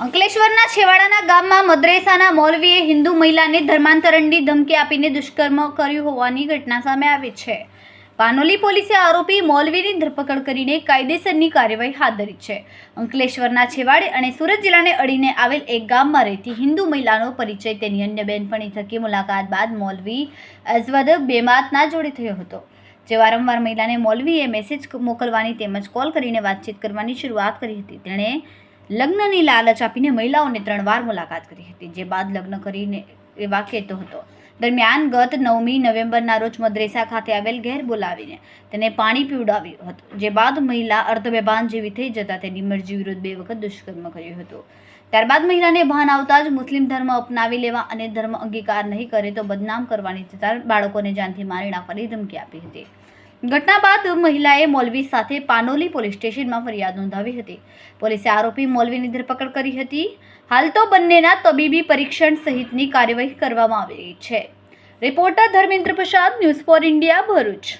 અંકલેશ્વરના છેવાડાના ગામમાં મદ્રેસાના મૌલવીએ હિન્દુ મહિલાને ધર્માંતરણની ધમકી આપીને દુષ્કર્મ કર્યું હોવાની ઘટના સામે આવી છે. પાનોલી પોલીસે આરોપી મૌલવીની ધરપકડ કરીને કાયદેસરની કાર્યવાહી હાથ ધરી છે. અંકલેશ્વરના છેવાડે અને સુરત જિલ્લાને અડીને આવેલ એક ગામમાં રહેતી હિન્દુ મહિલાનો પરિચય તેની અન્ય બહેનપણી થકી મુલાકાત બાદ મૌલવી અઝવદ બેમાતના જોડે થયો હતો. જે વારંવાર મહિલાને મૌલવીએ મેસેજ મોકલવાની તેમજ કોલ કરીને વાતચીત કરવાની શરૂઆત કરી હતી. તેણે લગ્નની લાલચ આપીને મહિલાઓને 3 વાર મુલાકાત કરી હતી, જે બાદ લગ્ન કરીને એવા કહેતો હતો. દરમિયાન ગત 9મી નવેમ્બરના રોજ મદ્રેસા ખાતે આવેલ ઘેર બોલાવીને તેને પાણી પીવડાવ્યું હતું, જે બાદ મહિલા અર્ધબેભાન જેવી થઈ જતા તેની મરજી વિરુદ્ધ 2 વખત દુષ્કર્મ કર્યું હતું. ત્યારબાદ મહિલાને ભાન આવતા જ મુસ્લિમ ધર્મ અપનાવી લેવા અને ધર્મ અંગીકાર નહીં કરે તો બદનામ કરવાની તથા બાળકોને જાનથી મારી નાખવાની ધમકી આપી હતી. ઘટના બાદ મહિલાએ મૌલવી સાથે પાનોલી પોલીસ સ્ટેશનમાં ફરિયાદ નોંધાવી હતી. પોલીસે આરોપી મૌલવીની ધરપકડ કરી હતી. હાલ તો બંનેના તબીબી પરીક્ષણ સહિતની કાર્યવાહી કરવામાં આવી રહી છે. Reporter Dharmendra Prasad, news for India, Bharuch.